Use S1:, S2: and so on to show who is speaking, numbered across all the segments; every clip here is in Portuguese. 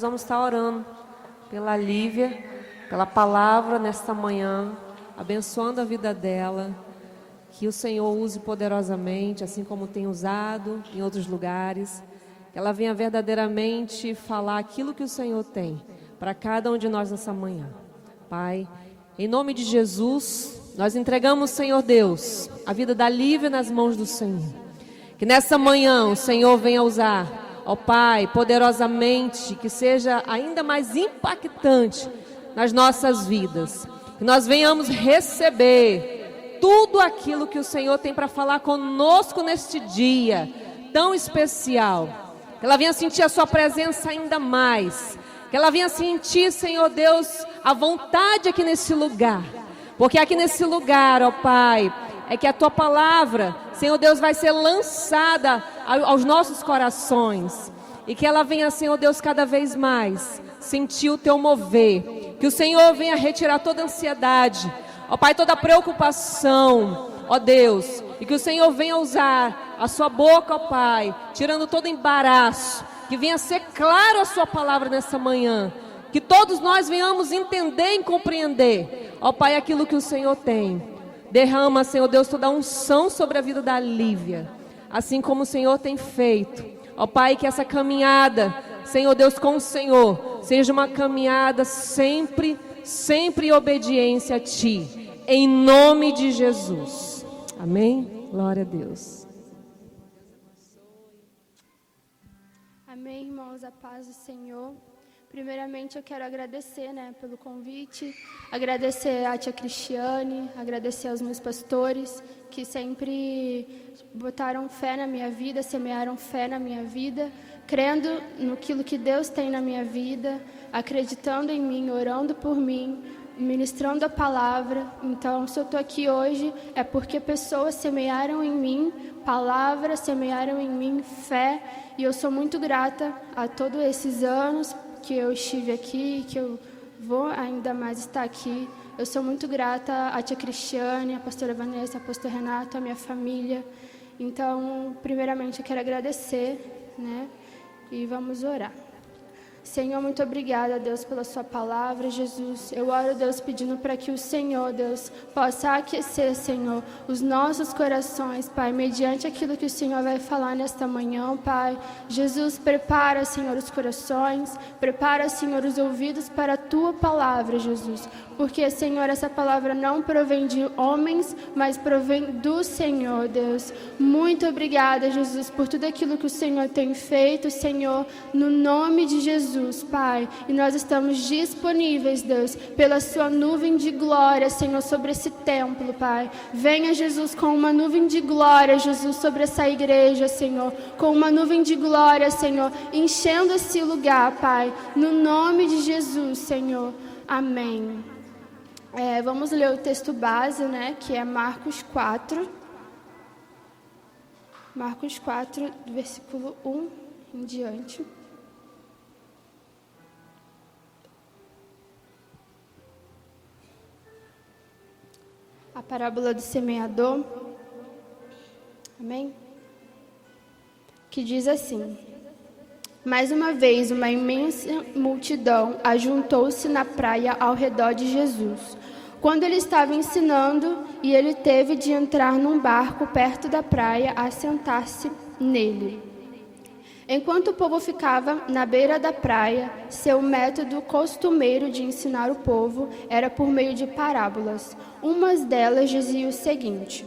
S1: Vamos estar orando pela Lívia, pela palavra nesta manhã, abençoando a vida dela, que o Senhor use poderosamente, assim como tem usado em outros lugares, que ela venha verdadeiramente falar aquilo que o Senhor tem para cada um de nós nessa manhã. Pai, em nome de Jesus, nós entregamos, Senhor Deus, a vida da Lívia nas mãos do Senhor. Que nessa manhã o Senhor venha usar, ó Pai, poderosamente, que seja ainda mais impactante nas nossas vidas. Que nós venhamos receber tudo aquilo que o Senhor tem para falar conosco neste dia tão especial. Que ela venha sentir a sua presença ainda mais. Que ela venha sentir, Senhor Deus, a vontade aqui nesse lugar. Porque aqui nesse lugar, ó Pai, é que a Tua palavra, Senhor Deus, vai ser lançada aos nossos corações. E que ela venha, Senhor Deus, cada vez mais sentir o Teu mover. Que o Senhor venha retirar toda ansiedade, ó Pai, toda preocupação, ó Deus. E que o Senhor venha usar a Sua boca, ó Pai, tirando todo embaraço. Que venha ser claro a Sua palavra nessa manhã. Que todos nós venhamos entender e compreender, ó Pai, aquilo que o Senhor tem. Derrama, Senhor Deus, toda a unção sobre a vida da Lívia, assim como o Senhor tem feito. Ó Pai, que essa caminhada, Senhor Deus, com o Senhor, seja uma caminhada sempre em obediência a Ti, em nome de Jesus. Amém? Glória a Deus.
S2: Amém, irmãos, a paz do Senhor. Primeiramente, eu quero agradecer, pelo convite, agradecer à tia Cristiane, agradecer aos meus pastores, que sempre botaram fé na minha vida, semearam fé na minha vida, crendo naquilo que Deus tem na minha vida, acreditando em mim, orando por mim, ministrando a palavra. Então, se eu estou aqui hoje, é porque pessoas semearam em mim palavras, semearam em mim fé, e eu sou muito grata a todos esses anos que eu estive aqui, que eu vou ainda mais estar aqui. Eu sou muito grata à tia Cristiane, à pastora Vanessa, ao pastor Renato, à minha família. Então, primeiramente, eu quero agradecer, e vamos orar. Senhor, muito obrigada, Deus, pela sua palavra, Jesus. Eu oro, Deus, pedindo para que o Senhor, Deus, possa aquecer, Senhor, os nossos corações, Pai, mediante aquilo que o Senhor vai falar nesta manhã, Pai. Jesus, prepara, Senhor, os corações, prepara, Senhor, os ouvidos para a tua palavra, Jesus. Porque, Senhor, essa palavra não provém de homens, mas provém do Senhor, Deus. Muito obrigada, Jesus, por tudo aquilo que o Senhor tem feito, Senhor, no nome de Jesus, Pai. E nós estamos disponíveis, Deus, pela sua nuvem de glória, Senhor, sobre esse templo, Pai. Venha, Jesus, com uma nuvem de glória, Jesus, sobre essa igreja, Senhor. Com uma nuvem de glória, Senhor, enchendo esse lugar, Pai. No nome de Jesus, Senhor. Amém. Vamos ler o texto base, que é Marcos 4. Marcos 4, do versículo 1 em diante. A parábola do semeador. Amém? Que diz assim: Mais uma vez, uma imensa multidão ajuntou-se na praia ao redor de Jesus, quando ele estava ensinando, e ele teve de entrar num barco perto da praia a sentar-se nele. Enquanto o povo ficava na beira da praia, seu método costumeiro de ensinar o povo era por meio de parábolas. Uma delas dizia o seguinte: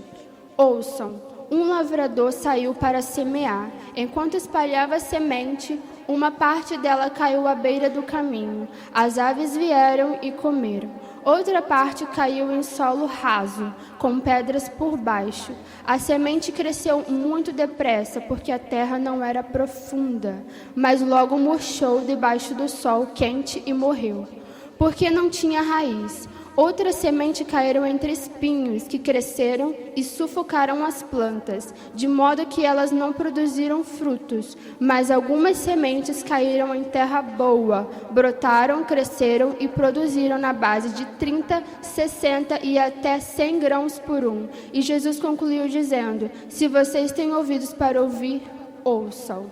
S2: Ouçam, um lavrador saiu para semear. Enquanto espalhava a semente, uma parte dela caiu à beira do caminho. As aves vieram e comeram. Outra parte caiu em solo raso, com pedras por baixo. A semente cresceu muito depressa, porque a terra não era profunda, mas logo murchou debaixo do sol quente e morreu, porque não tinha raiz. Outra semente caíram entre espinhos, que cresceram e sufocaram as plantas, de modo que elas não produziram frutos. Mas algumas sementes caíram em terra boa, brotaram, cresceram e produziram na base de 30, 60 e até 100 grãos por um. E Jesus concluiu dizendo: Se vocês têm ouvidos para ouvir, ouçam.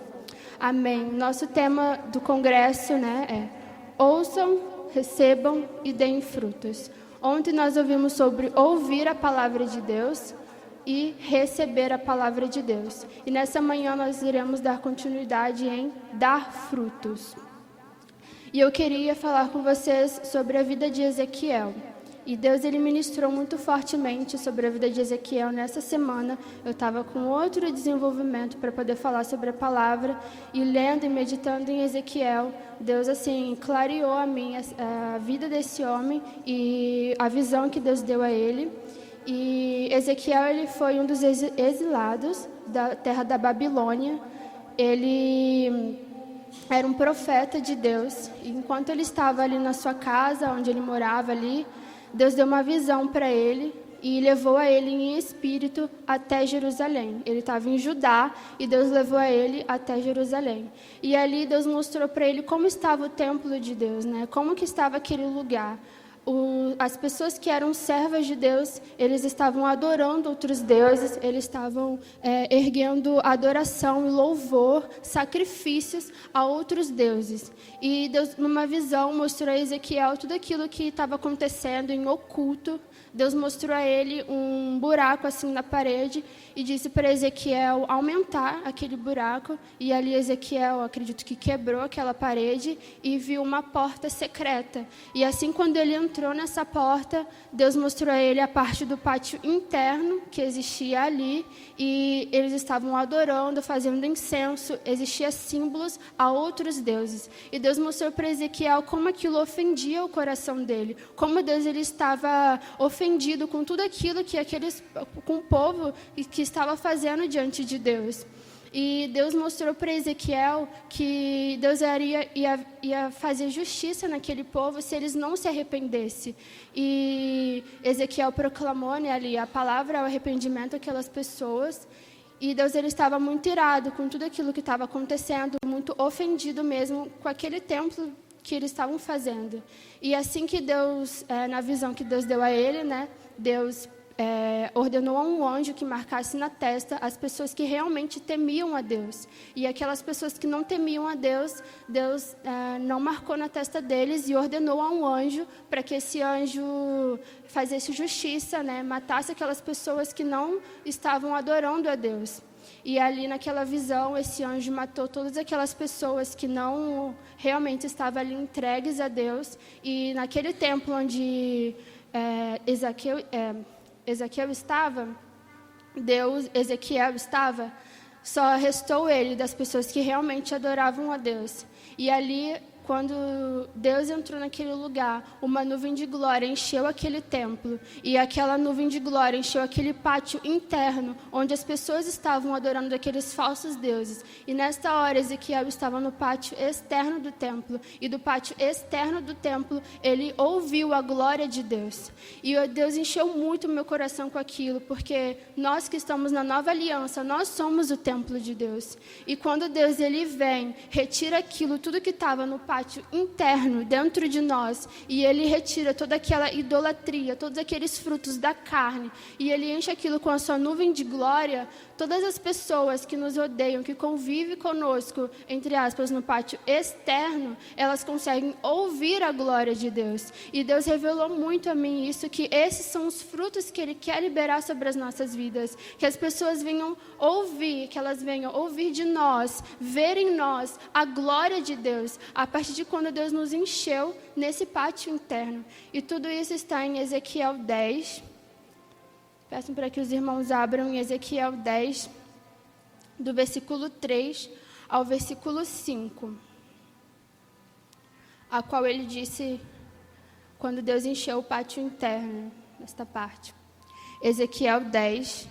S2: Amém. Nosso tema do congresso, né, é ouçam, recebam e deem frutos. Ontem nós ouvimos sobre ouvir a palavra de Deus e receber a palavra de Deus. E nessa manhã nós iremos dar continuidade em dar frutos. E eu queria falar com vocês sobre a vida de Ezequiel. E Deus, ele ministrou muito fortemente sobre a vida de Ezequiel nessa semana. Eu estava com outro desenvolvimento para poder falar sobre a palavra. E lendo e meditando em Ezequiel, Deus, assim, clareou a mim a vida desse homem e a visão que Deus deu a ele. E Ezequiel, ele foi um dos exilados da terra da Babilônia. Ele era um profeta de Deus. E enquanto ele estava ali na sua casa, onde ele morava ali, Deus deu uma visão para ele e levou a ele em espírito até Jerusalém. Ele estava em Judá e Deus levou a ele até Jerusalém. E ali Deus mostrou para ele como estava o templo de Deus, né? Como que estava aquele lugar. As pessoas que eram servas de Deus, eles estavam adorando outros deuses, eles estavam erguendo adoração e louvor, sacrifícios a outros deuses. E Deus, numa visão, mostrou a Ezequiel tudo aquilo que estava acontecendo em oculto. Deus mostrou a ele um buraco assim na parede e disse para Ezequiel aumentar aquele buraco. E ali Ezequiel, acredito que quebrou aquela parede e viu uma porta secreta. E assim, quando ele entrou nessa porta, Deus mostrou a ele a parte do pátio interno que existia ali. E eles estavam adorando, fazendo incenso, existiam símbolos a outros deuses. E Deus mostrou para Ezequiel como aquilo ofendia o coração dele, como Deus ele estava ofendido com tudo aquilo que com o povo que estava fazendo diante de Deus. E Deus mostrou para Ezequiel que Deus ia fazer justiça naquele povo se eles não se arrependessem. E Ezequiel proclamou, né, ali a palavra, o arrependimento àquelas pessoas. E Deus ele estava muito irado com tudo aquilo que estava acontecendo, muito ofendido mesmo com aquele templo que eles estavam fazendo. E assim que Deus, na visão que Deus deu a ele, né, Deus ordenou a um anjo que marcasse na testa as pessoas que realmente temiam a Deus. E aquelas pessoas que não temiam a Deus, Deus não marcou na testa deles e ordenou a um anjo para que esse anjo fizesse justiça, né, matasse aquelas pessoas que não estavam adorando a Deus. E ali naquela visão, esse anjo matou todas aquelas pessoas que não realmente estavam ali entregues a Deus. E naquele templo onde Ezequiel estava, só restou ele das pessoas que realmente adoravam a Deus. E ali, quando Deus entrou naquele lugar, uma nuvem de glória encheu aquele templo. E aquela nuvem de glória encheu aquele pátio interno, onde as pessoas estavam adorando aqueles falsos deuses. E nesta hora, Ezequiel estava no pátio externo do templo. E do pátio externo do templo, ele ouviu a glória de Deus. E Deus encheu muito o meu coração com aquilo, porque nós que estamos na nova aliança, nós somos o templo de Deus. E quando Deus ele vem, retira aquilo, tudo que estava no pátio interno, dentro de nós, e ele retira toda aquela idolatria, todos aqueles frutos da carne, e ele enche aquilo com a sua nuvem de glória. Todas as pessoas que nos odeiam, que convivem conosco, entre aspas, no pátio externo, elas conseguem ouvir a glória de Deus. E Deus revelou muito a mim isso, que esses são os frutos que Ele quer liberar sobre as nossas vidas. Que as pessoas venham ouvir, que elas venham ouvir de nós, ver em nós a glória de Deus, a partir de quando Deus nos encheu nesse pátio interno. E tudo isso está em Ezequiel 10. Peço para que os irmãos abram em Ezequiel 10, do versículo 3 ao versículo 5, a qual ele disse, quando Deus encheu o pátio interno, nesta parte. Ezequiel 10,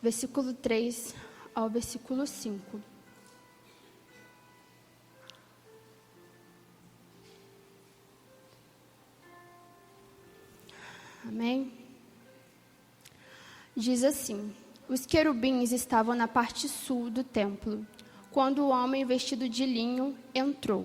S2: versículo 3 ao versículo 5. Amém? Diz assim: os querubins estavam na parte sul do templo, quando o homem vestido de linho entrou.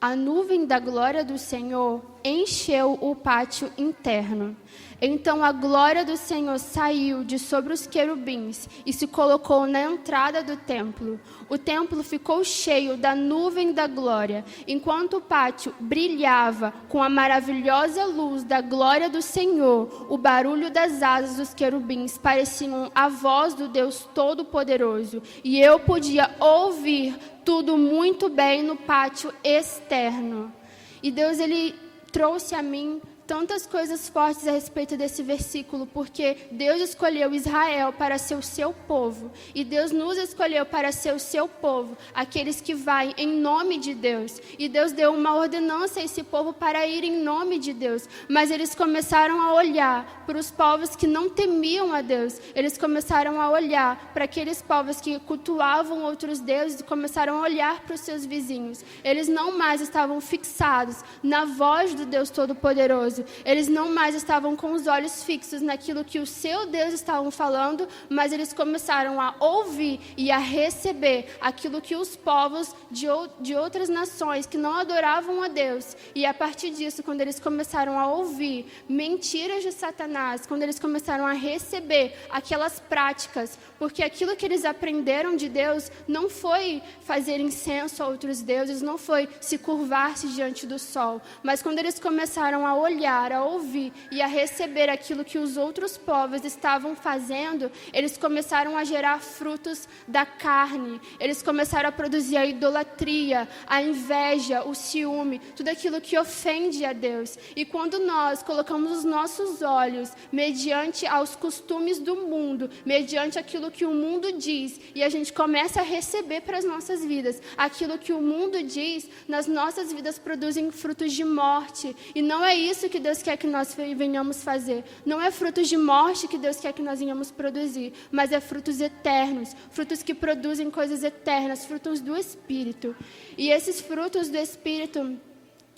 S2: A nuvem da glória do Senhor encheu o pátio interno. Então a glória do Senhor saiu de sobre os querubins e se colocou na entrada do templo. O templo ficou cheio da nuvem da glória, enquanto o pátio brilhava com a maravilhosa luz da glória do Senhor. O barulho das asas dos querubins pareciam a voz do Deus Todo-Poderoso, e eu podia ouvir tudo muito bem no pátio externo. E Deus, Ele trouxe a mim tantas coisas fortes a respeito desse versículo, porque Deus escolheu Israel para ser o seu povo, e Deus nos escolheu para ser o seu povo, aqueles que vai em nome de Deus. E Deus deu uma ordenança a esse povo para ir em nome de Deus, mas eles começaram a olhar para os povos que não temiam a Deus, eles começaram a olhar para aqueles povos que cultuavam outros deuses, e começaram a olhar para os seus vizinhos. Eles não mais estavam fixados na voz do Deus Todo-Poderoso, eles não mais estavam com os olhos fixos naquilo que o seu Deus estava falando, mas eles começaram a ouvir e a receber aquilo que os povos de outras nações que não adoravam a Deus. E a partir disso, quando eles começaram a ouvir mentiras de Satanás, quando eles começaram a receber aquelas práticas, porque aquilo que eles aprenderam de Deus não foi fazer incenso a outros deuses, não foi se curvar-se diante do sol, mas quando eles começaram a olhar, a ouvir e a receber aquilo que os outros povos estavam fazendo, eles começaram a gerar frutos da carne, eles começaram a produzir a idolatria, a inveja, o ciúme, tudo aquilo que ofende a Deus. E quando nós colocamos os nossos olhos mediante aos costumes do mundo, mediante aquilo que o mundo diz, e a gente começa a receber para as nossas vidas aquilo que o mundo diz, nas nossas vidas produzem frutos de morte. E não é isso que Deus quer que nós venhamos fazer. Não é frutos de morte que Deus quer que nós venhamos produzir, mas é frutos eternos, frutos que produzem coisas eternas, frutos do Espírito. E esses frutos do Espírito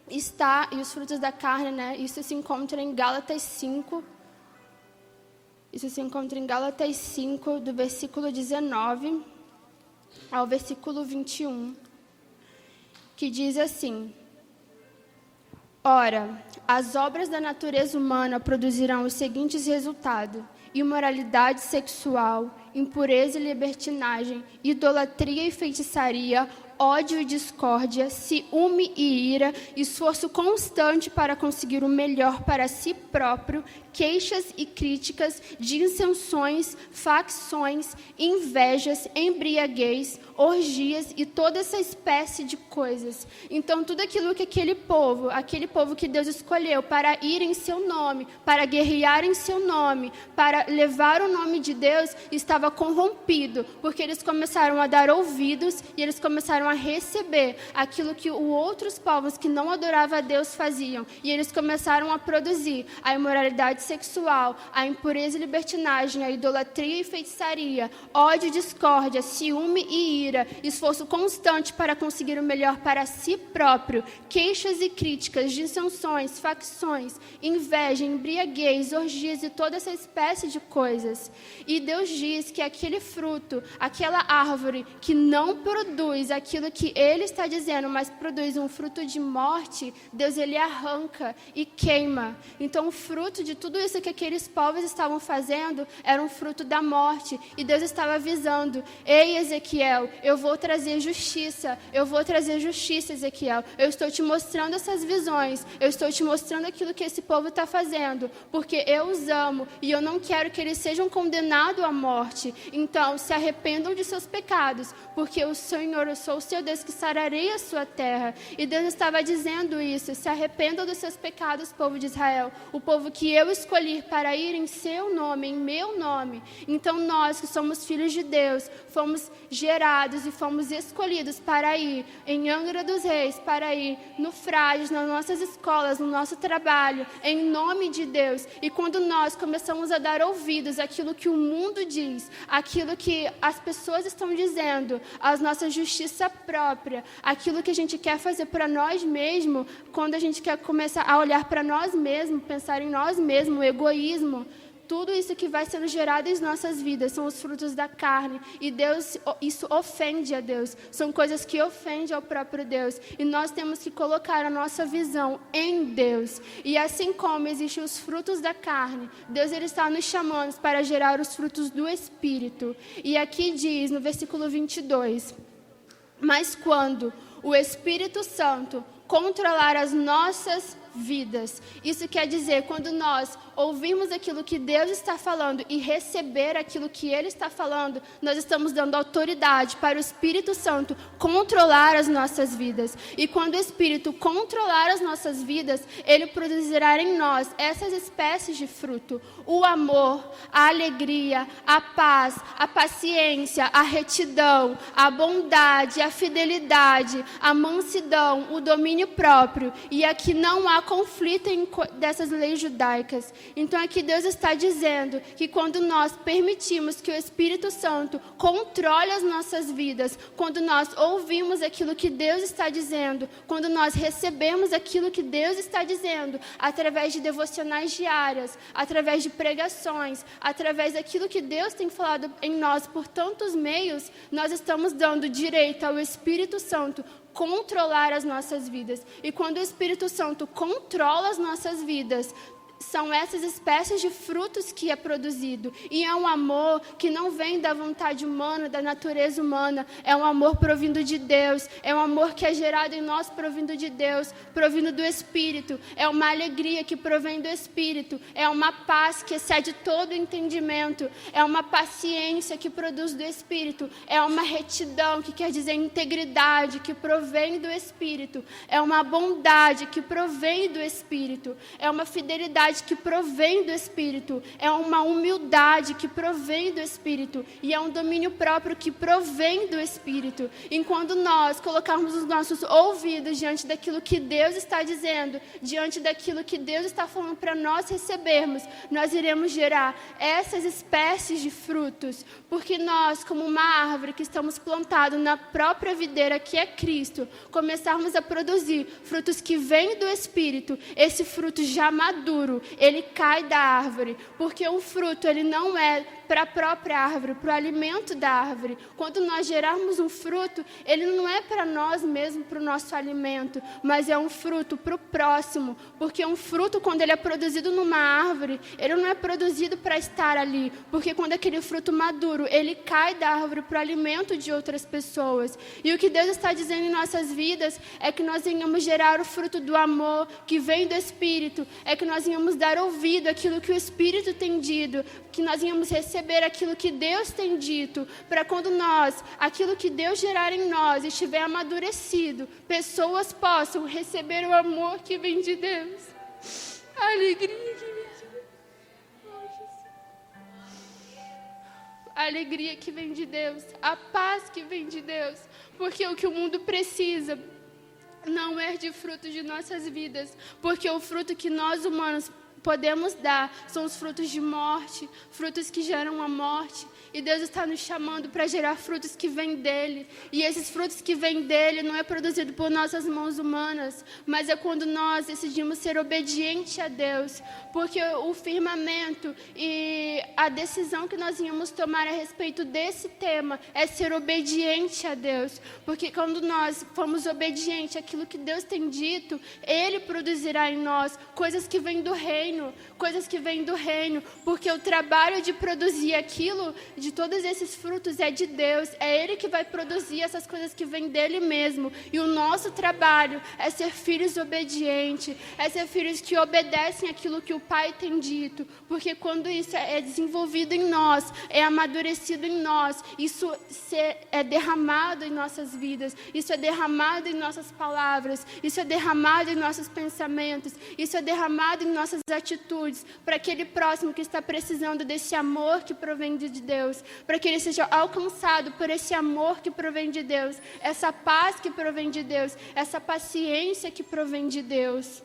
S2: e os frutos da carne, né? Isso se encontra em Gálatas 5. Isso se encontra em Gálatas 5, do versículo 19 ao versículo 21, que diz assim: Ora, as obras da natureza humana produzirão os seguintes resultados: imoralidade sexual, impureza e libertinagem, idolatria e feitiçaria, ódio e discórdia, ciúme e ira, esforço constante para conseguir o melhor para si próprio, queixas e críticas, dissensões, facções, invejas, embriaguez, orgias e toda essa espécie de coisas. Então, tudo aquilo que aquele povo que Deus escolheu para ir em seu nome, para guerrear em seu nome, para levar o nome de Deus, estava corrompido, porque eles começaram a dar ouvidos e eles começaram a receber aquilo que os outros povos que não adoravam a Deus faziam. E eles começaram a produzir a imoralidade sexual, a impureza e libertinagem, a idolatria e feitiçaria, ódio, discórdia, ciúme e ira, esforço constante para conseguir o melhor para si próprio, queixas e críticas, dissensões, facções, inveja, embriaguez, orgias e toda essa espécie de coisas. E Deus diz que aquele fruto, aquela árvore que não produz aquilo que Ele está dizendo, mas produz um fruto de morte, Deus, Ele arranca e queima. Então, o fruto de tudo isso que aqueles povos estavam fazendo era um fruto da morte. E Deus estava avisando: ei, Ezequiel, eu vou trazer justiça. Eu vou trazer justiça, Ezequiel. Eu estou te mostrando essas visões. Eu estou te mostrando aquilo que esse povo está fazendo. Porque eu os amo e eu não quero que eles sejam condenados à morte. Então, se arrependam de seus pecados, porque o Senhor, eu sou o seu Deus que sararei a sua terra. E Deus estava dizendo isso: se arrependam dos seus pecados, povo de Israel, o povo que eu escolhi para ir em seu nome, em meu nome. Então nós que somos filhos de Deus, fomos gerados e fomos escolhidos para ir em Angra dos Reis, para ir no Frades, nas nossas escolas, no nosso trabalho, em nome de Deus. E quando nós começamos a dar ouvidos àquilo que o mundo diz, àquilo que as pessoas estão dizendo, à nossa justiça própria, aquilo que a gente quer fazer para nós mesmos, quando a gente quer começar a olhar para nós mesmos, pensar em nós mesmos, o egoísmo, tudo isso que vai sendo gerado em nossas vidas são os frutos da carne. E Deus, isso ofende a Deus. São coisas que ofendem ao próprio Deus. E nós temos que colocar a nossa visão em Deus. E assim como existem os frutos da carne, Deus ele está nos chamando para gerar os frutos do Espírito. E aqui diz, no versículo 22, mas quando o Espírito Santo controlar as nossas vidas. Isso quer dizer, quando nós ouvirmos aquilo que Deus está falando e receber aquilo que Ele está falando, nós estamos dando autoridade para o Espírito Santo controlar as nossas vidas. E quando o Espírito controlar as nossas vidas, Ele produzirá em nós essas espécies de fruto. O amor, a alegria, a paz, a paciência, a retidão, a bondade, a fidelidade, a mansidão, o domínio próprio. E aqui não há conflito dessas leis judaicas. Então aqui Deus está dizendo que quando nós permitimos que o Espírito Santo controle as nossas vidas, quando nós ouvimos aquilo que Deus está dizendo, quando nós recebemos aquilo que Deus está dizendo, através de devocionais diárias, através de pregações, através daquilo que Deus tem falado em nós por tantos meios, nós estamos dando direito ao Espírito Santo controlar as nossas vidas. E quando o Espírito Santo controla as nossas vidas, são essas espécies de frutos que é produzido. E é um amor que não vem da vontade humana, da natureza humana. É um amor provindo de Deus. É um amor que é gerado em nós provindo de Deus, provindo do Espírito. É uma alegria que provém do Espírito. É uma paz que excede todo o entendimento. É uma paciência que produz do Espírito. É uma retidão, que quer dizer integridade, que provém do Espírito. É uma bondade que provém do Espírito. É uma fidelidade que provém do Espírito, é uma humildade que provém do Espírito e é um domínio próprio que provém do Espírito. E quando nós colocarmos os nossos ouvidos diante daquilo que Deus está dizendo, diante daquilo que Deus está falando para nós recebermos, nós iremos gerar essas espécies de frutos, porque nós, como uma árvore que estamos plantados na própria videira que é Cristo, começarmos a produzir frutos que vêm do Espírito, esse fruto já maduro, ele cai da árvore, porque o fruto ele não é para a própria árvore, para o alimento da árvore. Quando nós gerarmos um fruto, ele não é para nós mesmos, para o nosso alimento, mas é um fruto para o próximo, porque um fruto, quando ele é produzido numa árvore, ele não é produzido para estar ali, porque quando aquele fruto maduro, ele cai da árvore para o alimento de outras pessoas. E o que Deus está dizendo em nossas vidas é que nós venhamos gerar o fruto do amor que vem do Espírito, é que nós venhamos dar ouvido àquilo que o Espírito tem dito, que nós venhamos receber aquilo que Deus tem dito, para quando nós, aquilo que Deus gerar em nós estiver amadurecido, pessoas possam receber o amor que vem de Deus, a alegria que vem de Deus, a alegria que vem de Deus, a paz que vem de Deus, porque o que o mundo precisa não é de fruto de nossas vidas, porque o fruto que nós humanos podemos dar são os frutos de morte, frutos que geram a morte. E Deus está nos chamando para gerar frutos que vêm dEle. E esses frutos que vêm dEle não é produzido por nossas mãos humanas, mas é quando nós decidimos ser obedientes a Deus. Porque o firmamento e a decisão que nós íamos tomar a respeito desse tema é ser obediente a Deus. Porque quando nós formos obedientes àquilo que Deus tem dito, Ele produzirá em nós coisas que vêm do reino, coisas que vêm do reino. Porque o trabalho de produzir aquilo, de todos esses frutos, é de Deus. É Ele que vai produzir essas coisas que vêm dEle mesmo. E o nosso trabalho é ser filhos obedientes, é ser filhos que obedecem aquilo que o Pai tem dito. Porque quando isso é desenvolvido em nós, é amadurecido em nós, isso é derramado em nossas vidas, isso é derramado em nossas palavras, isso é derramado em nossos pensamentos, isso é derramado em nossas atitudes, para aquele próximo que está precisando desse amor que provém de Deus, para que ele seja alcançado por esse amor que provém de Deus, essa paz que provém de Deus, essa paciência que provém de Deus.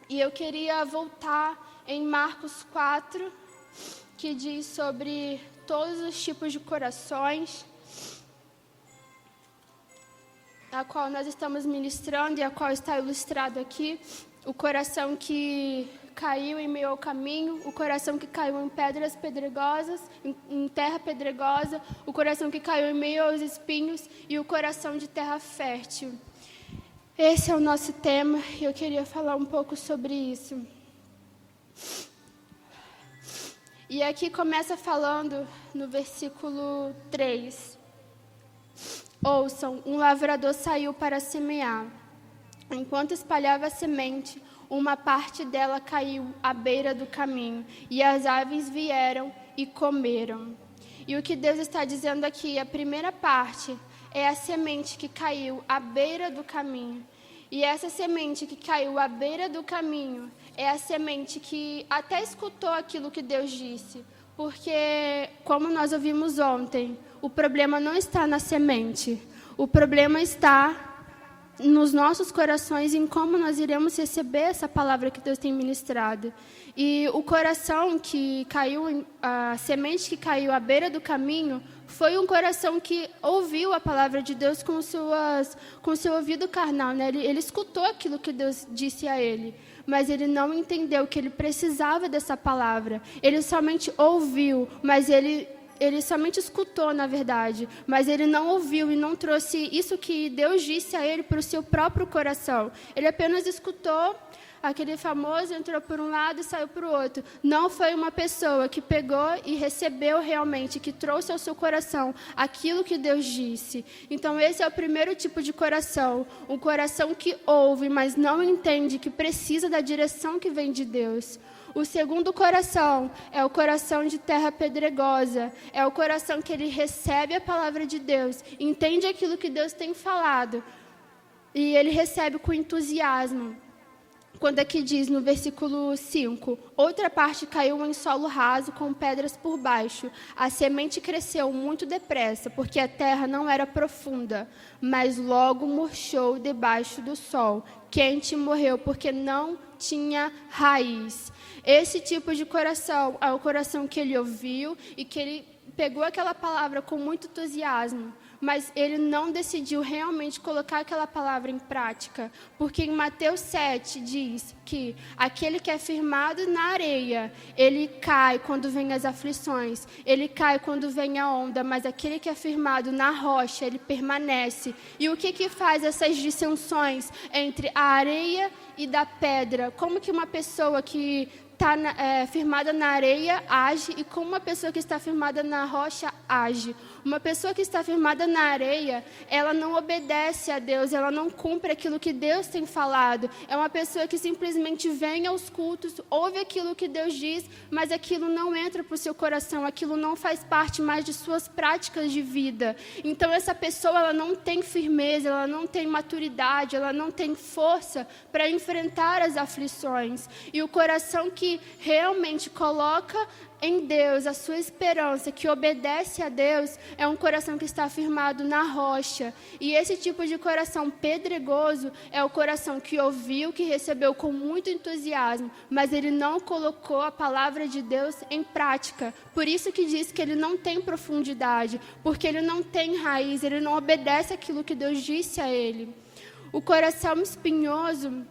S2: E eu queria voltar em Marcos 4, que diz sobre todos os tipos de corações, a qual nós estamos ministrando e a qual está ilustrado aqui, o coração que caiu em meio ao caminho, o coração que caiu em pedras pedregosas, em terra pedregosa, o coração que caiu em meio aos espinhos e o coração de terra fértil. Esse é o nosso tema e eu queria falar um pouco sobre isso. E aqui começa falando no versículo 3. Ouçam, um lavrador saiu para semear. Enquanto espalhava a semente, uma parte dela caiu à beira do caminho, e as aves vieram e comeram. E o que Deus está dizendo aqui, a primeira parte, é a semente que caiu à beira do caminho. E essa semente que caiu à beira do caminho é a semente que até escutou aquilo que Deus disse. Porque, como nós ouvimos ontem, o problema não está na semente. O problema está nos nossos corações, em como nós iremos receber essa palavra que Deus tem ministrado. E o coração que caiu, a semente que caiu à beira do caminho, foi um coração que ouviu a palavra de Deus com seu ouvido carnal, né? Ele escutou aquilo que Deus disse a ele, mas ele não entendeu que ele precisava dessa palavra. Ele somente ouviu, mas ele somente escutou, na verdade, mas ele não ouviu e não trouxe isso que Deus disse a ele para o seu próprio coração. Ele apenas escutou, aquele famoso entrou por um lado e saiu por outro. Não foi uma pessoa que pegou e recebeu realmente, que trouxe ao seu coração aquilo que Deus disse. Então esse é o primeiro tipo de coração, um coração que ouve, mas não entende que precisa da direção que vem de Deus. O segundo coração é o coração de terra pedregosa. É o coração que ele recebe a palavra de Deus, entende aquilo que Deus tem falado e ele recebe com entusiasmo. Quando aqui diz no versículo 5, outra parte caiu em solo raso com pedras por baixo. A semente cresceu muito depressa, porque a terra não era profunda, mas logo murchou debaixo do sol. Quente e morreu, porque não tinha raiz. Esse tipo de coração é o coração que ele ouviu e que ele pegou aquela palavra com muito entusiasmo, mas ele não decidiu realmente colocar aquela palavra em prática, porque em Mateus 7 diz que aquele que é firmado na areia, ele cai quando vem as aflições, ele cai quando vem a onda, mas aquele que é firmado na rocha, ele permanece. E o que faz essas dissensões entre a areia e da pedra? Como que uma pessoa que está firmada na areia age e como uma pessoa que está firmada na rocha age? Uma pessoa que está firmada na areia, ela não obedece a Deus, ela não cumpre aquilo que Deus tem falado. É uma pessoa que simplesmente vem aos cultos, ouve aquilo que Deus diz, mas aquilo não entra para o seu coração, aquilo não faz parte mais de suas práticas de vida. Então essa pessoa, ela não tem firmeza, ela não tem maturidade, ela não tem força para enfrentar as aflições. E o coração que realmente coloca em Deus a sua esperança, que obedece a Deus, é um coração que está firmado na rocha. E esse tipo de coração pedregoso é o coração que ouviu, que recebeu com muito entusiasmo, mas ele não colocou a palavra de Deus em prática. Por isso que diz que ele não tem profundidade, porque ele não tem raiz, ele não obedece aquilo que Deus disse a ele. O coração espinhoso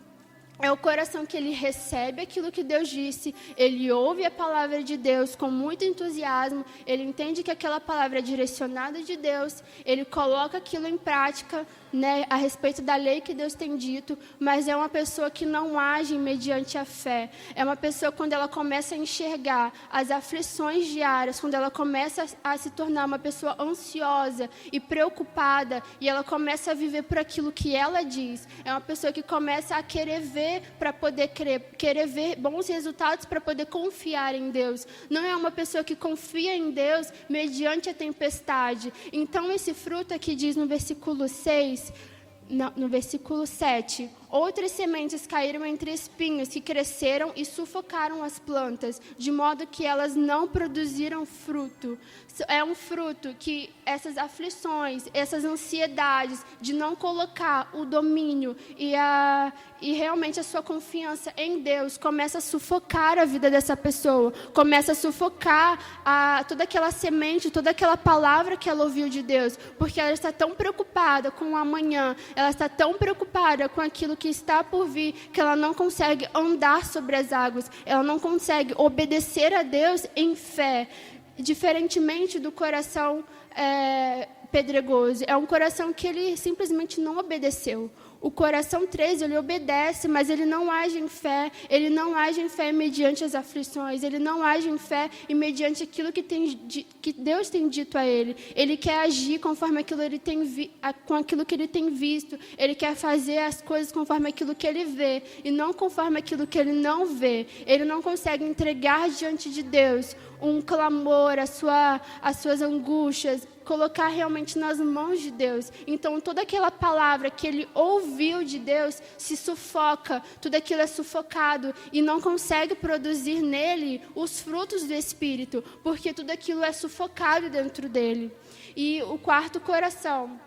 S2: é o coração que ele recebe aquilo que Deus disse, ele ouve a palavra de Deus com muito entusiasmo, ele entende que aquela palavra é direcionada de Deus, ele coloca aquilo em prática, né, a respeito da lei que Deus tem dito, mas é uma pessoa que não age mediante a fé. É uma pessoa, quando ela começa a enxergar as aflições diárias, quando ela começa a se tornar uma pessoa ansiosa e preocupada, e ela começa a viver por aquilo que ela diz, é uma pessoa que começa a querer ver para poder crer, querer ver bons resultados para poder confiar em Deus. Não é uma pessoa que confia em Deus mediante a tempestade. Então esse fruto aqui diz no versículo 6, no versículo 7, outras sementes caíram entre espinhos que cresceram e sufocaram as plantas, de modo que elas não produziram fruto. É um fruto que essas aflições, essas ansiedades de não colocar o domínio e realmente a sua confiança em Deus começa a sufocar a vida dessa pessoa, começa a sufocar toda aquela semente, toda aquela palavra que ela ouviu de Deus, porque ela está tão preocupada com o amanhã, ela está tão preocupada com aquilo que está por vir, que ela não consegue andar sobre as águas, ela não consegue obedecer a Deus em fé, diferentemente do coração pedregoso. É um coração que ele simplesmente não obedeceu. O coração 3, ele obedece, mas ele não age em fé. Ele não age em fé mediante as aflições. Ele não age em fé e mediante aquilo que Deus tem dito a ele. Ele quer agir conforme aquilo com aquilo que ele tem visto. Ele quer fazer as coisas conforme aquilo que ele vê e não conforme aquilo que ele não vê. Ele não consegue entregar diante de Deus um clamor, as suas angústias, colocar realmente nas mãos de Deus. Então, toda aquela palavra que ele ouviu de Deus se sufoca, tudo aquilo é sufocado e não consegue produzir nele os frutos do Espírito, porque tudo aquilo é sufocado dentro dele. E o quarto coração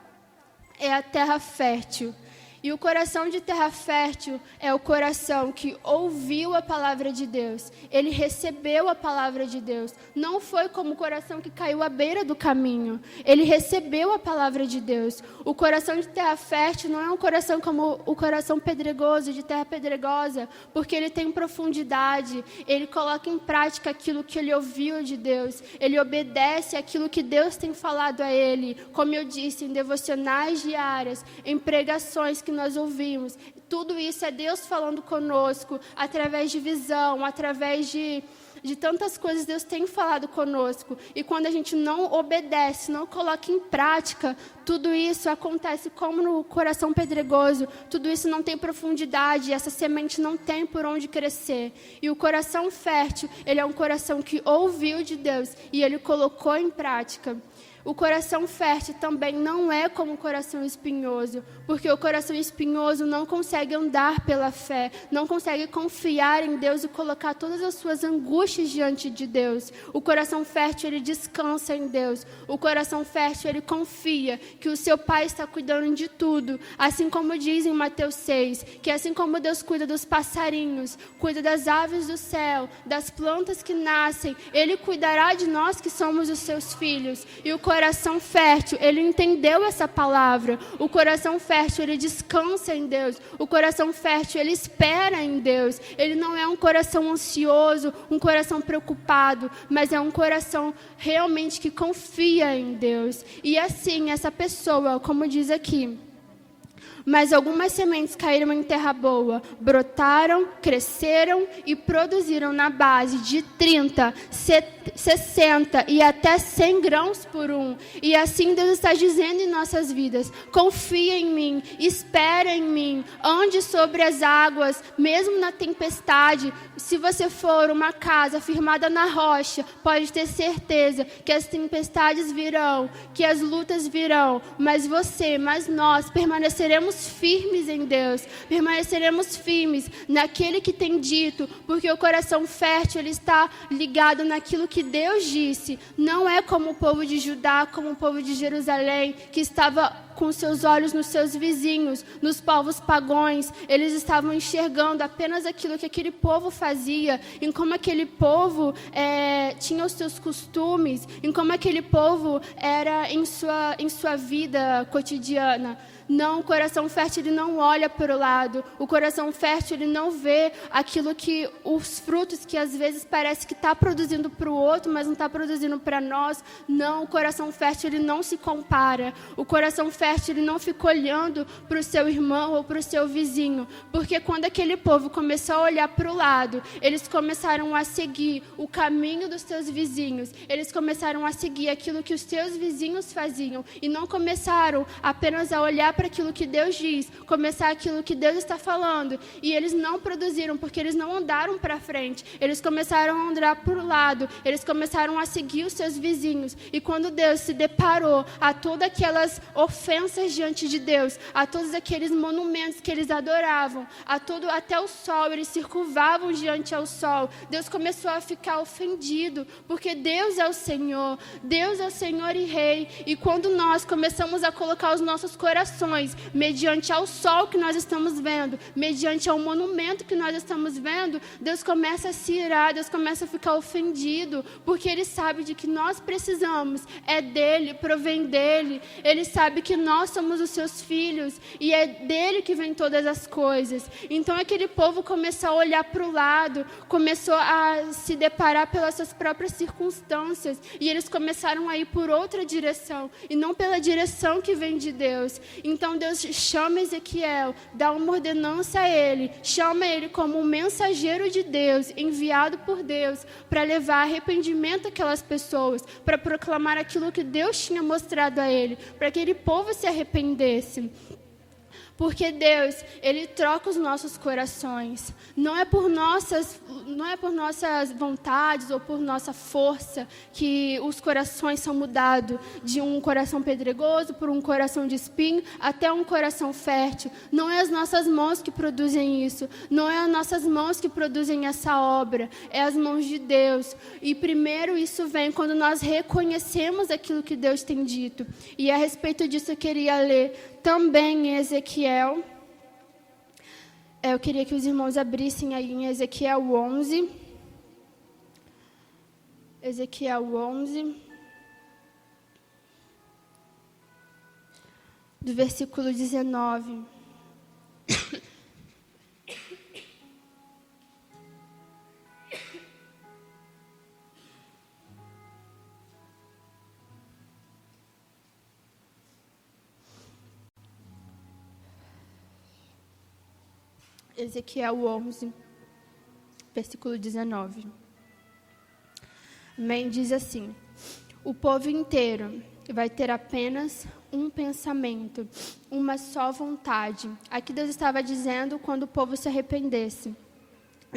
S2: é a terra fértil. E o coração de terra fértil é o coração que ouviu a palavra de Deus. Ele recebeu a palavra de Deus. Não foi como o coração que caiu à beira do caminho. Ele recebeu a palavra de Deus. O coração de terra fértil não é um coração como o coração pedregoso, de terra pedregosa, porque ele tem profundidade. Ele coloca em prática aquilo que ele ouviu de Deus. Ele obedece aquilo que Deus tem falado a ele. Como eu disse, em devocionais diárias, em pregações que nós ouvimos. Tudo isso é Deus falando conosco, através de visão, através de tantas coisas Deus tem falado conosco. E quando a gente não obedece, não coloca em prática, tudo isso acontece como no coração pedregoso. Tudo isso não tem profundidade, essa semente não tem por onde crescer. E o coração fértil, ele é um coração que ouviu de Deus e ele colocou em prática. O coração fértil também não é como o coração espinhoso, porque o coração espinhoso não consegue andar pela fé, não consegue confiar em Deus e colocar todas as suas angústias diante de Deus. O coração fértil, ele descansa em Deus. O coração fértil, ele confia que o seu Pai está cuidando de tudo, assim como diz em Mateus 6, que assim como Deus cuida dos passarinhos, cuida das aves do céu, das plantas que nascem, Ele cuidará de nós que somos os seus filhos. E o coração fértil, ele entendeu essa palavra. O coração fértil, ele descansa em Deus. O coração fértil, ele espera em Deus. Ele não é um coração ansioso, um coração preocupado, mas é um coração realmente que confia em Deus. E assim, essa pessoa, como diz aqui, mas algumas sementes caíram em terra boa, brotaram, cresceram e produziram na base de 30, 60 e até 100 grãos por um. E assim Deus está dizendo em nossas vidas: confia em mim, espera em mim, ande sobre as águas, mesmo na tempestade. Se você for uma casa firmada na rocha, pode ter certeza que as tempestades virão, que as lutas virão, mas nós permaneceremos firmes em Deus, permaneceremos firmes naquele que tem dito, porque o coração fértil, ele está ligado naquilo que Deus disse. Não é como o povo de Judá, como o povo de Jerusalém, que estava com seus olhos nos seus vizinhos, nos povos pagãos. Eles estavam enxergando apenas aquilo que aquele povo fazia, em como aquele povo tinha os seus costumes, em como aquele povo era em sua vida cotidiana. Não, o coração fértil, ele não olha para o lado. O coração fértil, ele não vê aquilo que, os frutos que às vezes parece que está produzindo para o outro, mas não está produzindo para nós. Não, o coração fértil, ele não se compara. O coração fértil, ele não fica olhando para o seu irmão ou para o seu vizinho. Porque quando aquele povo começou a olhar para o lado, eles começaram a seguir o caminho dos seus vizinhos. Eles começaram a seguir aquilo que os seus vizinhos faziam. E não começaram apenas a olhar para aquilo que Deus diz, começar aquilo que Deus está falando. E eles não produziram, porque eles não andaram para frente. Eles começaram a andar para o lado. Eles começaram a seguir os seus vizinhos. E quando Deus se deparou a todas aquelas ofensas diante de Deus, a todos aqueles monumentos que eles adoravam, até o sol, eles se curvavam diante ao sol, Deus começou a ficar ofendido, porque Deus é o Senhor e Rei. E quando nós começamos a colocar os nossos corações mediante ao sol que nós estamos vendo, mediante ao monumento que nós estamos vendo, Deus começa a se irar, Deus começa a ficar ofendido, porque Ele sabe de que nós precisamos, é dEle, provém dEle. Ele sabe que nós somos os seus filhos e é dele que vem todas as coisas. Então aquele povo começou a olhar para o lado, começou a se deparar pelas suas próprias circunstâncias e eles começaram a ir por outra direção e não pela direção que vem de Deus. Então Deus chama Ezequiel, dá uma ordenança a ele, chama ele como um mensageiro de Deus, enviado por Deus, para levar arrependimento àquelas pessoas, para proclamar aquilo que Deus tinha mostrado a ele, para que aquele povo se arrependesse. Porque Deus, Ele troca os nossos corações. Não é por nossas vontades ou por nossa força que os corações são mudados de um coração pedregoso por um coração de espinho até um coração fértil. Não é as nossas mãos que produzem isso. Não é as nossas mãos que produzem essa obra. É as mãos de Deus. E primeiro isso vem quando nós reconhecemos aquilo que Deus tem dito. E a respeito disso eu queria ler também em Ezequiel. Eu queria que os irmãos abrissem aí em Ezequiel 11. Ezequiel 11. Do versículo 19. Ezequiel 11, versículo 19. Amém? Diz assim: o povo inteiro vai ter apenas um pensamento, uma só vontade. Aqui Deus estava dizendo quando o povo se arrependesse.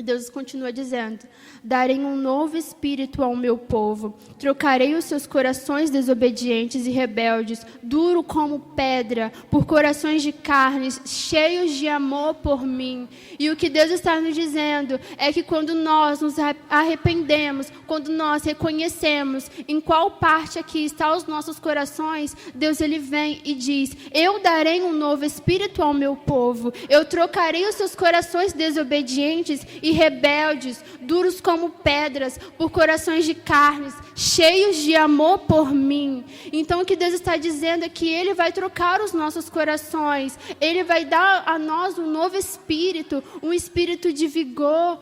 S2: Deus continua dizendo: darei um novo espírito ao meu povo, trocarei os seus corações desobedientes e rebeldes, duro como pedra, por corações de carnes, cheios de amor por mim. E o que Deus está nos dizendo é que quando nós nos arrependemos, quando nós reconhecemos em qual parte aqui está os nossos corações, Deus ele vem e diz: eu darei um novo espírito ao meu povo, eu trocarei os seus corações desobedientes e rebeldes, duros como pedras, por corações de carnes, cheios de amor por mim. Então o que Deus está dizendo é que Ele vai trocar os nossos corações, Ele vai dar a nós um novo espírito, um espírito de vigor,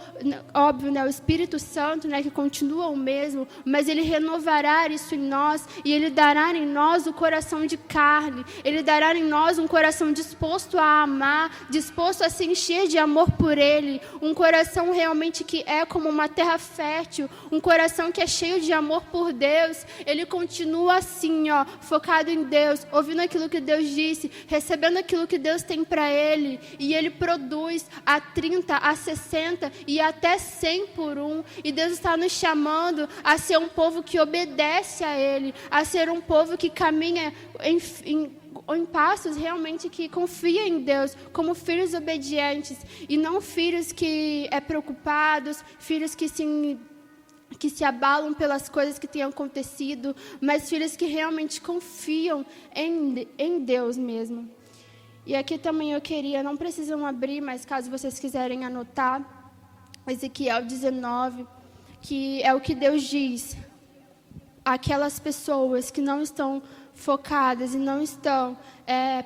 S2: óbvio, né? O Espírito Santo, né, que continua o mesmo, mas Ele renovará isso em nós e Ele dará em nós o coração de carne, Ele dará em nós um coração disposto a amar, disposto a se encher de amor por Ele, um coração realmente que é como uma terra fértil, um coração que é cheio de amor por Deus. Ele continua assim, ó, focado em Deus, ouvindo aquilo que Deus disse, recebendo aquilo que Deus tem para ele, e ele produz a 30, a 60 e até 100 por um. E Deus está nos chamando a ser um povo que obedece a Ele, a ser um povo que caminha em passos realmente que confia em Deus, como filhos obedientes, e não filhos que preocupados, filhos que se abalam pelas coisas que têm acontecido, mas filhos que realmente confiam em Deus mesmo. E aqui também eu queria, não precisam abrir, mas caso vocês quiserem anotar, Ezequiel 19, que é o que Deus diz: aquelas pessoas que não estão focadas e não estão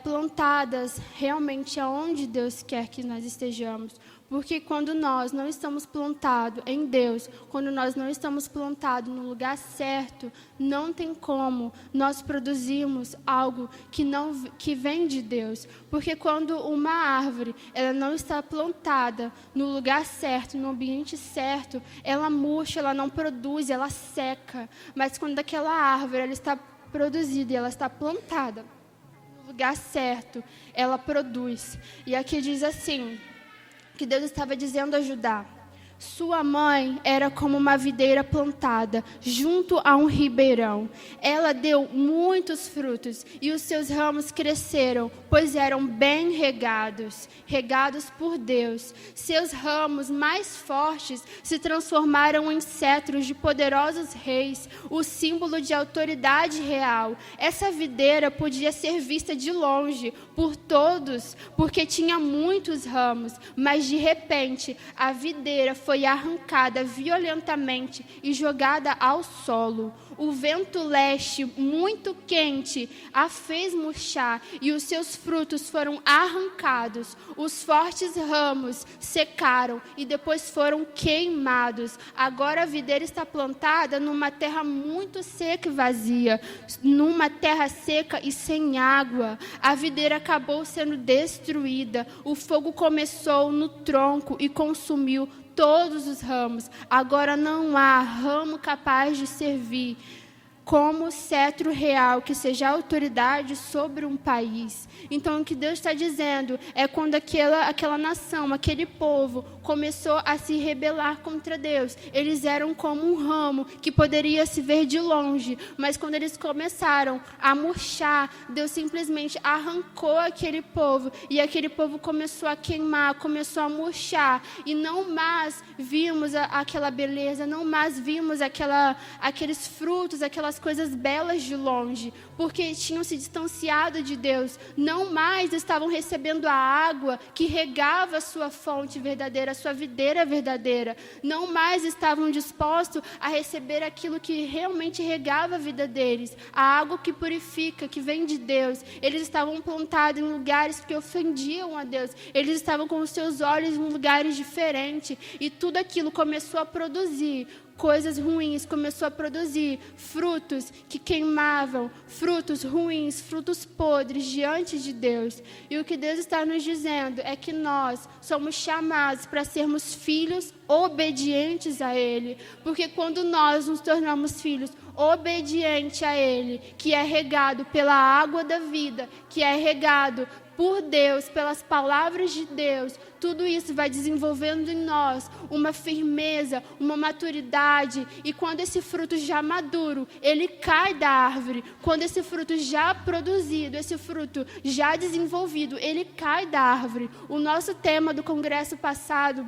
S2: plantadas realmente aonde Deus quer que nós estejamos. Porque quando nós não estamos plantados em Deus, quando nós não estamos plantados no lugar certo, não tem como nós produzirmos algo que vem de Deus. Porque quando uma árvore ela não está plantada no lugar certo, no ambiente certo, ela murcha, ela não produz, ela seca. Mas quando aquela árvore ela está produzida e ela está plantada no lugar certo, ela produz. E aqui diz assim, que Deus estava dizendo a Judá: sua mãe era como uma videira plantada junto a um ribeirão. Ela deu muitos frutos e os seus ramos cresceram, pois eram bem regados por Deus. Seus ramos mais fortes se transformaram em cetros de poderosos reis, o símbolo de autoridade real. Essa videira podia ser vista de longe por todos, porque tinha muitos ramos, mas de repente a videira foi arrancada violentamente e jogada ao solo. o vento leste, muito quente, a fez murchar, e os seus frutos foram arrancados. Os fortes ramos secaram e depois foram queimados. Agora a videira está plantada numa terra muito seca e vazia, numa terra seca e sem água. A videira acabou sendo destruída. O fogo começou no tronco e consumiu todos os ramos. Agora não há ramo capaz de servir como cetro real, que seja autoridade sobre um país. Então, o que Deus está dizendo é quando aquela nação, aquele povo, começou a se rebelar contra Deus. Eles eram como um ramo que poderia se ver de longe, mas quando eles começaram a murchar, Deus simplesmente arrancou aquele povo, e aquele povo começou a queimar, começou a murchar, e não mais vimos aquela beleza, não mais vimos aqueles frutos, aquelas coisas belas de longe, porque tinham se distanciado de Deus, não mais estavam recebendo a água que regava a sua fonte verdadeira, a sua videira verdadeira, não mais estavam dispostos a receber aquilo que realmente regava a vida deles, a água que purifica, que vem de Deus. Eles estavam plantados em lugares que ofendiam a Deus, eles estavam com os seus olhos em lugares diferentes, e tudo aquilo começou a produzir coisas ruins, começou a produzir frutos que queimavam, frutos ruins, frutos podres diante de Deus. E o que Deus está nos dizendo é que nós somos chamados para sermos filhos obedientes a Ele, porque quando nós nos tornamos filhos obedientes a Ele, que é regado pela água da vida, que é regado por Deus, pelas palavras de Deus, tudo isso vai desenvolvendo em nós uma firmeza, uma maturidade, e quando esse fruto já maduro, ele cai da árvore. Quando esse fruto já produzido, esse fruto já desenvolvido, ele cai da árvore. O nosso tema do congresso passado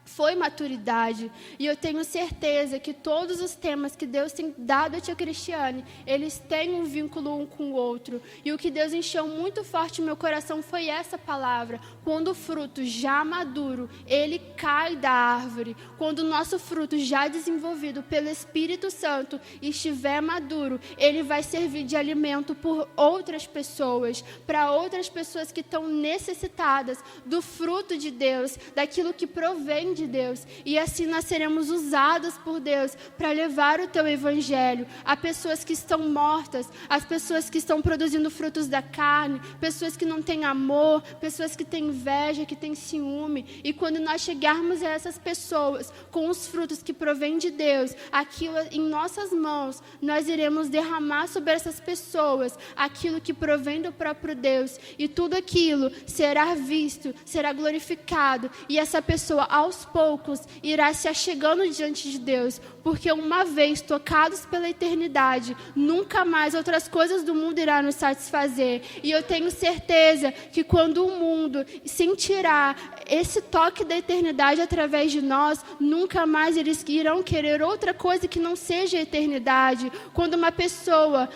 S2: foi maturidade, e eu tenho certeza que todos os temas que Deus tem dado a tia Cristiane, eles têm um vínculo um com o outro, e o que Deus encheu muito forte no meu coração foi essa palavra: quando o fruto já maduro, ele cai da árvore. Quando o nosso fruto já desenvolvido pelo Espírito Santo estiver maduro, ele vai servir de alimento por outras pessoas, para outras pessoas que estão necessitadas do fruto de Deus, daquilo que provém de Deus, e assim nós seremos usados por Deus para levar o teu evangelho a pessoas que estão mortas, as pessoas que estão produzindo frutos da carne, pessoas que não têm amor, pessoas que têm inveja, que têm ciúme. E quando nós chegarmos a essas pessoas com os frutos que provêm de Deus, aquilo em nossas mãos, nós iremos derramar sobre essas pessoas aquilo que provém do próprio Deus, e tudo aquilo será visto, será glorificado, e essa pessoa aos poucos irá se achegando diante de Deus, porque uma vez tocados pela eternidade, nunca mais outras coisas do mundo irá nos satisfazer. E eu tenho certeza que quando o mundo sentirá esse toque da eternidade através de nós, nunca mais eles irão querer outra coisa que não seja a eternidade. Quando uma pessoa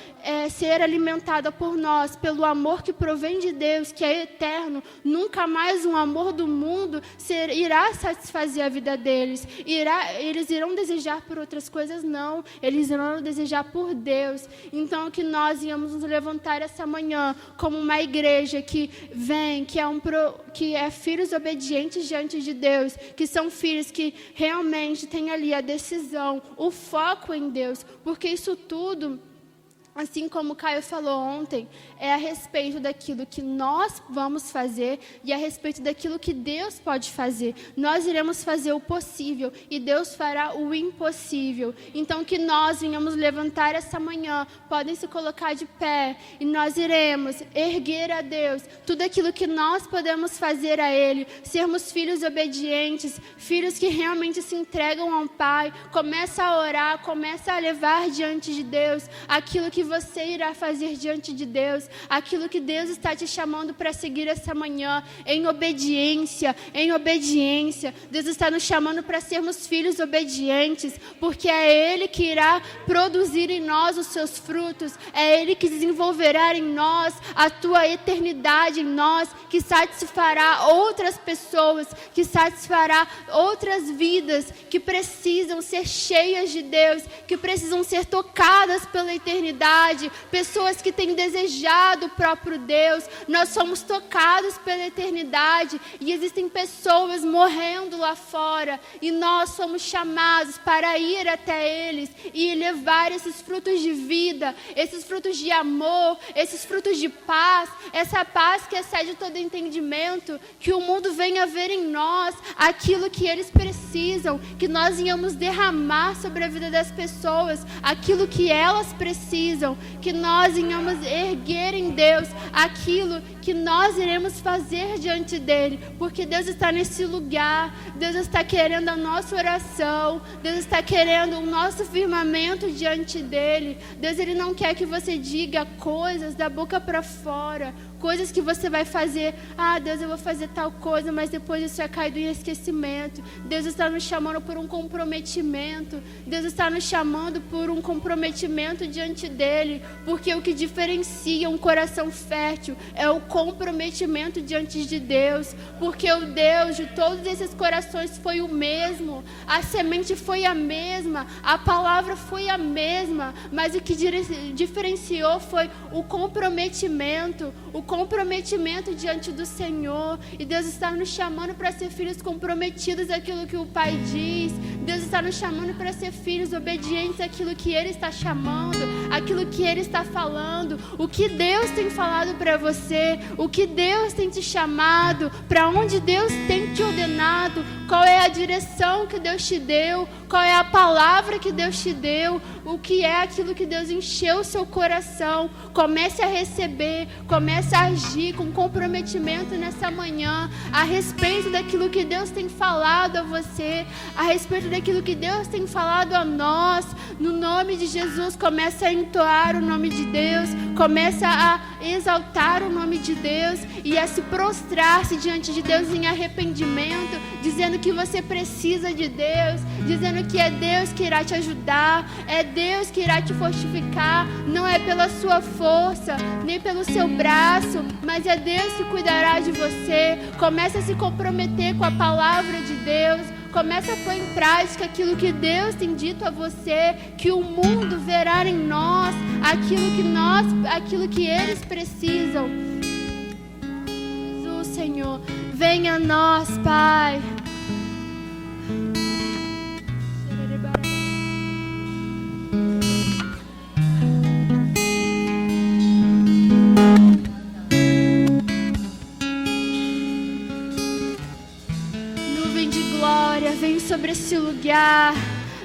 S2: ser alimentada por nós, pelo amor que provém de Deus, que é eterno, nunca mais um amor do mundo irá satisfazer a vida deles. Eles irão desejar por outras coisas? Não. Eles irão desejar por Deus. Então, que nós íamos nos levantar essa manhã como uma igreja que vem, que é filhos obedientes diante de Deus, que são filhos que realmente têm ali a decisão, o foco em Deus, porque isso tudo, assim como o Caio falou ontem, é a respeito daquilo que nós vamos fazer e a respeito daquilo que Deus pode fazer. Nós iremos fazer o possível e Deus fará o impossível. Então, que nós venhamos levantar essa manhã, podem se colocar de pé, e nós iremos erguer a Deus tudo aquilo que nós podemos fazer a Ele, sermos filhos obedientes, filhos que realmente se entregam ao Pai. Começa a orar, começa a levar diante de Deus aquilo que você irá fazer diante de Deus, aquilo que Deus está te chamando para seguir essa manhã, em obediência, em obediência. Deus está nos chamando para sermos filhos obedientes, porque é Ele que irá produzir em nós os seus frutos, é Ele que desenvolverá em nós a tua eternidade em nós, que satisfará outras pessoas, que satisfará outras vidas que precisam ser cheias de Deus, que precisam ser tocadas pela eternidade, pessoas que têm desejado o próprio Deus. Nós somos tocados pela eternidade e existem pessoas morrendo lá fora e nós somos chamados para ir até eles e levar esses frutos de vida, esses frutos de amor, esses frutos de paz, essa paz que excede todo entendimento, que o mundo venha ver em nós aquilo que eles precisam, que nós venhamos derramar sobre a vida das pessoas aquilo que elas precisam, que nós venhamos erguer em Deus aquilo que nós iremos fazer diante dele, porque Deus está nesse lugar, Deus está querendo a nossa oração, Deus está querendo o nosso firmamento diante dele. Deus, ele não quer que você diga coisas da boca para fora, coisas que você vai fazer, Deus, eu vou fazer tal coisa, mas depois isso vai cair em esquecimento. Deus está nos chamando por um comprometimento, Deus está nos chamando por um comprometimento diante dele, porque o que diferencia um coração fértil é o comprometimento diante de Deus, porque o Deus de todos esses corações foi o mesmo, a semente foi a mesma, a palavra foi a mesma, mas o que diferenciou foi o comprometimento diante do Senhor. E Deus está nos chamando para ser filhos comprometidos àquilo que o Pai diz. Deus está nos chamando para ser filhos obedientes àquilo que Ele está chamando, àquilo que Ele está falando, o que Deus tem falado para você, o que Deus tem te chamado, para onde Deus tem te ordenado, qual é a direção que Deus te deu, qual é a palavra que Deus te deu, o que é aquilo que Deus encheu o seu coração. Comece a receber, comece a agir com comprometimento nessa manhã, a respeito daquilo que Deus tem falado a você, a respeito daquilo que Deus tem falado a nós. No nome de Jesus, comece a entoar o nome de Deus, comece a exaltar o nome de Deus e a se prostrar-se diante de Deus em arrependimento, dizendo que você precisa de Deus, dizendo que é Deus que irá te ajudar, é Deus que irá te fortificar, não é pela sua força, nem pelo seu braço, mas é Deus que cuidará de você. Comece a se comprometer com a palavra de Deus, comece a pôr em prática aquilo que Deus tem dito a você, que o mundo verá em nós aquilo que eles precisam. Jesus, Senhor, venha a nós, Pai. Vem sobre esse lugar,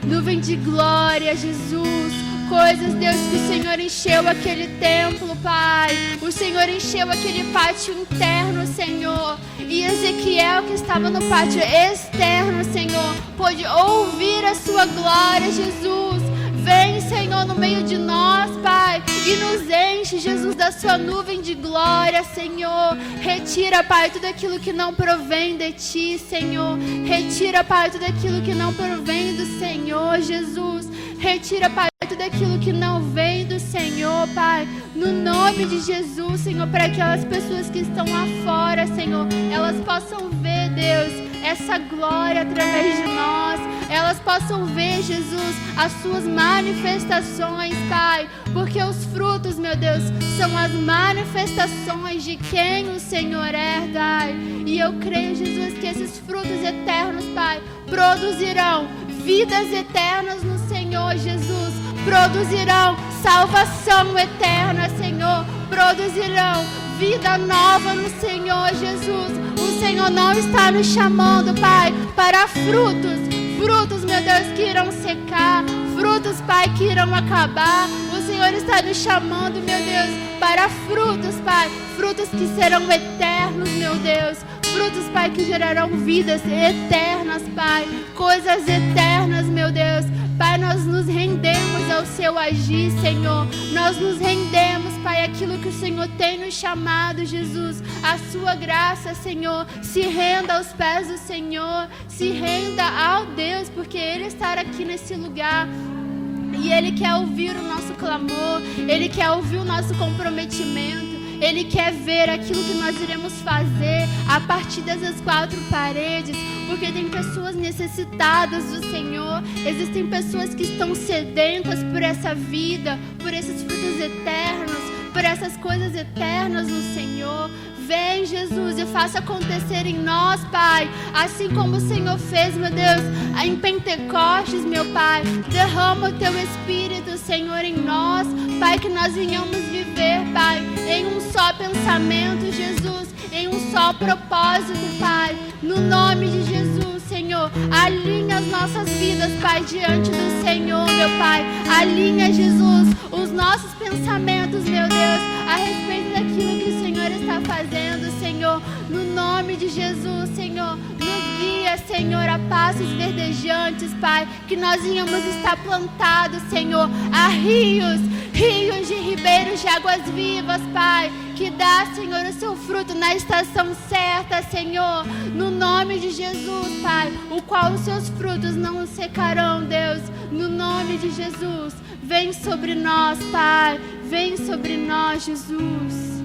S2: nuvem de glória, Jesus. Coisas, Deus, que o Senhor encheu aquele templo, Pai. O Senhor encheu aquele pátio interno, Senhor. E Ezequiel, que estava no pátio externo, Senhor, pôde ouvir a sua glória, Jesus. Vem, Senhor, no meio de nós, Pai, e nos enche, Jesus, da sua nuvem de glória, Senhor. Retira, Pai, tudo aquilo que não provém de Ti, Senhor. Retira, Pai, tudo aquilo que não provém do Senhor, Jesus. Retira, Pai, tudo aquilo que não vem do Senhor, Pai. No nome de Jesus, Senhor, para aquelas pessoas que estão lá fora, Senhor, elas possam ver, Deus, essa glória através de nós. Elas possam ver, Jesus, as suas manifestações, Pai, porque os frutos, meu Deus, são as manifestações de quem o Senhor é, Pai. E eu creio, Jesus, que esses frutos eternos, Pai, produzirão vidas eternas no Senhor, Jesus. Produzirão salvação eterna, Senhor. Produzirão vida nova no Senhor, Jesus. O Senhor não está nos chamando, Pai, para frutos, meu Deus, que irão secar, frutos, Pai, que irão acabar. O Senhor está nos chamando, meu Deus, para frutos, Pai, frutos que serão eternos, meu Deus. frutos, Pai, que gerarão vidas eternas, Pai, coisas eternas, meu Deus. Pai, nós nos rendemos ao Seu agir, Senhor. Nós nos rendemos, Pai, aquilo que o Senhor tem nos chamado, Jesus. A Sua graça, Senhor. Se renda aos pés do Senhor. Se renda ao Deus, porque Ele está aqui nesse lugar. E Ele quer ouvir o nosso clamor. Ele quer ouvir o nosso comprometimento. Ele quer ver aquilo que nós iremos fazer a partir dessas 4 paredes, porque tem pessoas necessitadas do Senhor, existem pessoas que estão sedentas por essa vida, por esses frutos eternos, por essas coisas eternas no Senhor. Vem, Jesus, e faça acontecer em nós, Pai, assim como o Senhor fez, meu Deus, em Pentecostes, meu Pai. Derrama o Teu Espírito, Senhor, em nós, Pai, que nós venhamos viver, Pai, em um só pensamento, Jesus, em um só propósito, Pai, no nome de Jesus, Senhor. Alinha as nossas vidas, Pai, diante do Senhor, meu Pai. Alinha, Jesus, os nossos pensamentos, meu Deus, a respeito daquilo que o Senhor está fazendo, Senhor, no nome de Jesus, Senhor. Nos guia, Senhor, a passos verdejantes, Pai, que nós venhamos estar plantados, Senhor, a rios de ribeiros de águas vivas, Pai, que dá, Senhor, o seu fruto na estação certa, Senhor, no nome de Jesus, Pai, o qual os seus frutos não secarão, Deus, no nome de Jesus. Vem sobre nós, Pai, vem sobre nós, Jesus.